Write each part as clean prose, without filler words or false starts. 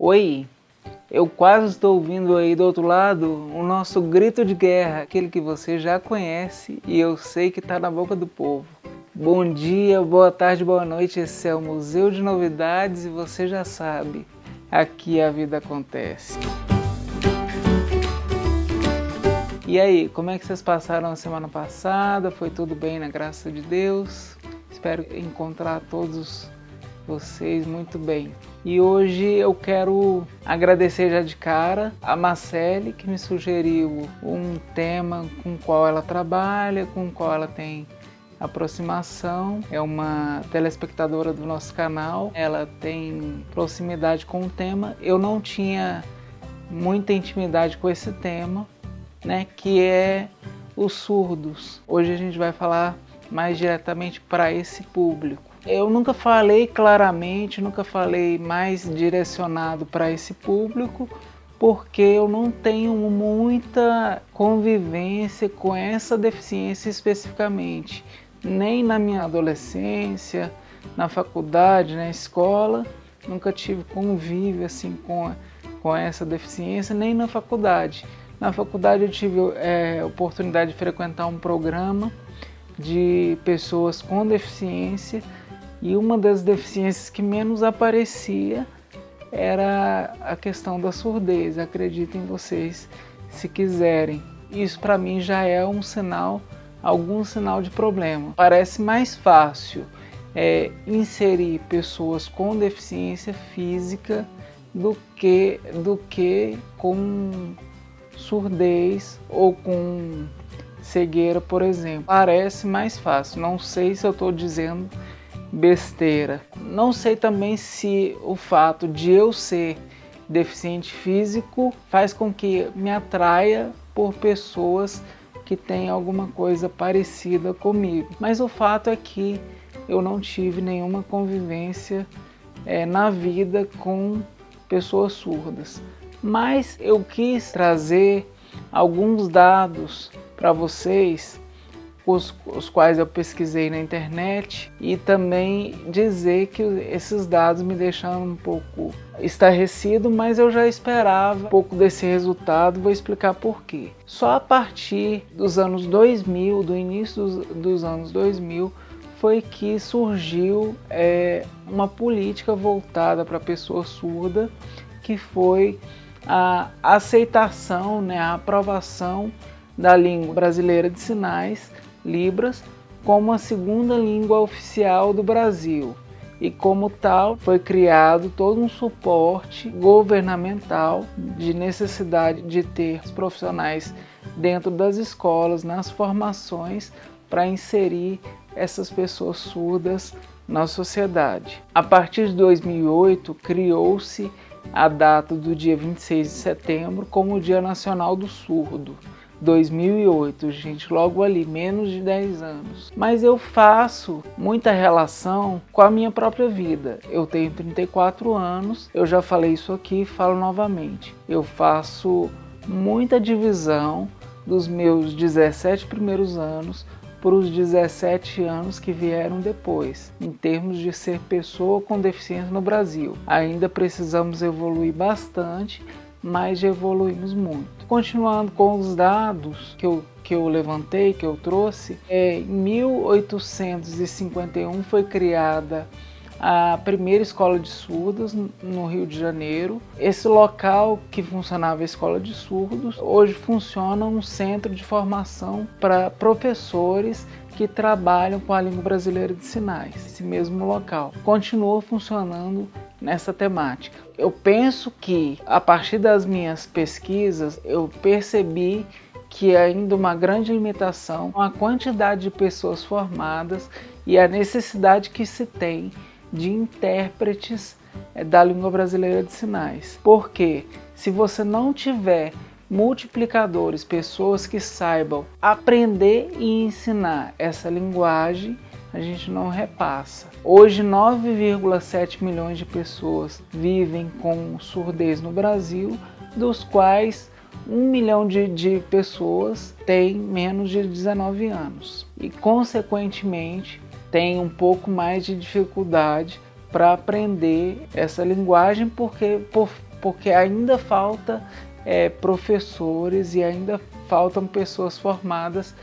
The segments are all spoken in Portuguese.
Oi, eu quase estou ouvindo aí do outro lado o nosso grito de guerra, aquele que você já conhece e eu sei que está na boca do povo. Bom dia, boa tarde, boa noite, esse é o Museu de Novidades e você já sabe, aqui a vida acontece. E aí, como é que vocês passaram a semana passada? Foi tudo bem na graça de Deus? Espero encontrar todos vocês muito bem. E hoje eu quero agradecer já de cara a Marcele, que me sugeriu um tema com o qual ela trabalha, com o qual ela tem aproximação. É uma telespectadora do nosso canal, ela tem proximidade com o tema. Eu não tinha muita intimidade com esse tema, né, que é os surdos. Hoje a gente vai falar mais diretamente para esse público. Eu nunca falei claramente, nunca falei mais direcionado para esse público, porque eu não tenho muita convivência com essa deficiência especificamente. Nem na minha adolescência, na faculdade, na escola, nunca tive convívio assim com essa deficiência, nem na faculdade. Na faculdade eu tive a oportunidade de frequentar um programa de pessoas com deficiência e uma das deficiências que menos aparecia era a questão da surdez. Acreditem vocês, se quiserem. Isso para mim já é um sinal, algum sinal de problema. Parece mais fácil inserir pessoas com deficiência física do que com surdez ou com cegueira, por exemplo. Parece mais fácil. Não sei se eu estou dizendo besteira. Não sei também se o fato de eu ser deficiente físico faz com que me atraia por pessoas que têm alguma coisa parecida comigo. Mas o fato é que eu não tive nenhuma convivência na vida com pessoas surdas. Mas eu quis trazer alguns dados para vocês, os quais eu pesquisei na internet, e também dizer que esses dados me deixaram um pouco estarrecido, mas eu já esperava um pouco desse resultado, vou explicar por quê. Só a partir dos anos 2000, do início dos anos 2000, foi que surgiu uma política voltada para a pessoa surda, que foi a aceitação, a aprovação da língua brasileira de sinais, Libras, como a segunda língua oficial do Brasil. E como tal, foi criado todo um suporte governamental de necessidade de ter profissionais dentro das escolas, nas formações, para inserir essas pessoas surdas na sociedade. A partir de 2008, criou-se a data do dia 26 de setembro como o Dia Nacional do Surdo. 2008, gente, logo ali, menos de 10 anos. Mas eu faço muita relação com a minha própria vida. Eu tenho 34 anos, eu já falei isso aqui e falo novamente. Eu faço muita divisão dos meus 17 primeiros anos para os 17 anos que vieram depois, em termos de ser pessoa com deficiência no Brasil. Ainda precisamos evoluir bastante, mas já evoluímos muito. Continuando com os dados que eu levantei, que eu trouxe, em 1851 foi criada a primeira escola de surdos no Rio de Janeiro. Esse local que funcionava a escola de surdos, hoje funciona um centro de formação para professores que trabalham com a língua brasileira de sinais. Esse mesmo local continua funcionando nessa temática. Eu penso que, a partir das minhas pesquisas, eu percebi que ainda uma grande limitação a quantidade de pessoas formadas e a necessidade que se tem de intérpretes da língua brasileira de sinais. Porque se você não tiver multiplicadores, pessoas que saibam aprender e ensinar essa linguagem, a gente não repassa. Hoje 9,7 milhões de pessoas vivem com surdez no Brasil, dos quais 1 milhão de pessoas têm menos de 19 anos e, consequentemente, tem um pouco mais de dificuldade para aprender essa linguagem, porque porque ainda falta professores e ainda faltam pessoas formadas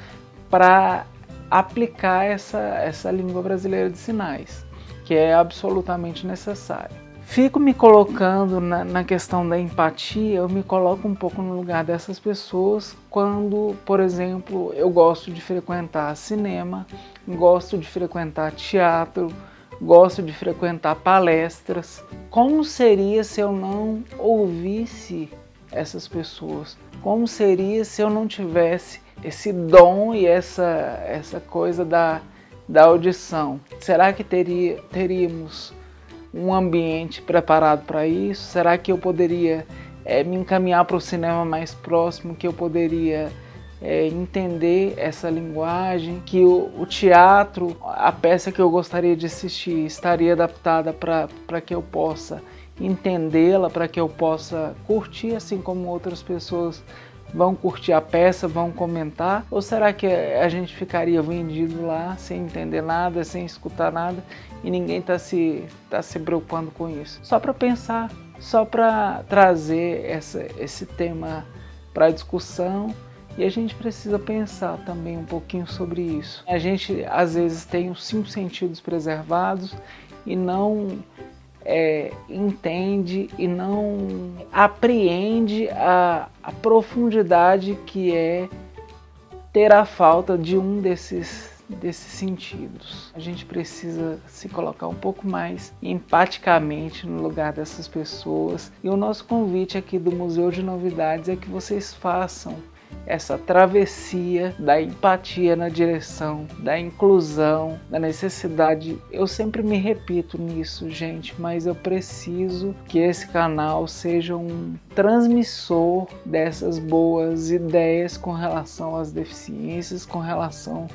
para aplicar essa língua brasileira de sinais, que é absolutamente necessário. Fico me colocando na questão da empatia, eu me coloco um pouco no lugar dessas pessoas quando, por exemplo, eu gosto de frequentar cinema, gosto de frequentar teatro, gosto de frequentar palestras. Como seria se eu não ouvisse essas pessoas? Como seria se eu não tivesse esse dom e essa coisa da audição? Será que teríamos um ambiente preparado para isso? Será que eu poderia me encaminhar para o cinema mais próximo, que eu poderia entender essa linguagem, que o teatro, a peça que eu gostaria de assistir, estaria adaptada para que eu possa entendê-la, para que eu possa curtir, assim como outras pessoas vão curtir a peça, vão comentar? Ou será que a gente ficaria vendido lá sem entender nada, sem escutar nada e ninguém está se preocupando com isso? Só para pensar, só para trazer esse tema para discussão, e a gente precisa pensar também um pouquinho sobre isso. A gente às vezes tem os 5 sentidos preservados e não entende e não apreende a profundidade que é ter a falta de um desses sentidos. A gente precisa se colocar um pouco mais empaticamente no lugar dessas pessoas, e o nosso convite aqui do Museu de Novidades é que vocês façam essa travessia da empatia na direção da inclusão, da necessidade. Eu sempre me repito nisso, gente, mas eu preciso que esse canal seja um transmissor dessas boas ideias com relação às deficiências, com relação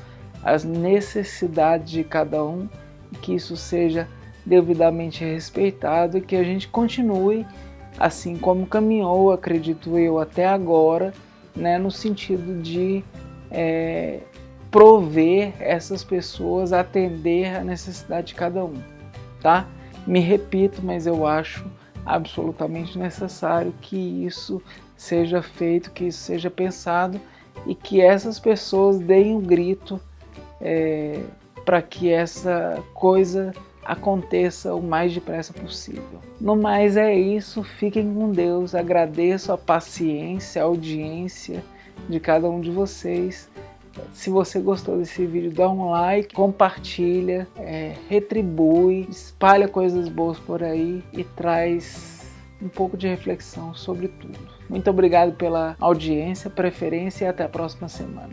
às necessidades de cada um, e que isso seja devidamente respeitado, e que a gente continue assim como caminhou, acredito eu, até agora, né, no sentido de prover essas pessoas, atender a necessidade de cada um, tá? Me repito, mas eu acho absolutamente necessário que isso seja feito, que isso seja pensado, e que essas pessoas deem um grito para que essa coisa aconteça o mais depressa possível. No mais é isso, fiquem com Deus, agradeço a paciência, a audiência de cada um de vocês. Se você gostou desse vídeo, dá um like, compartilha, retribui, espalha coisas boas por aí e traz um pouco de reflexão sobre tudo. Muito obrigado pela audiência, preferência, e até a próxima semana.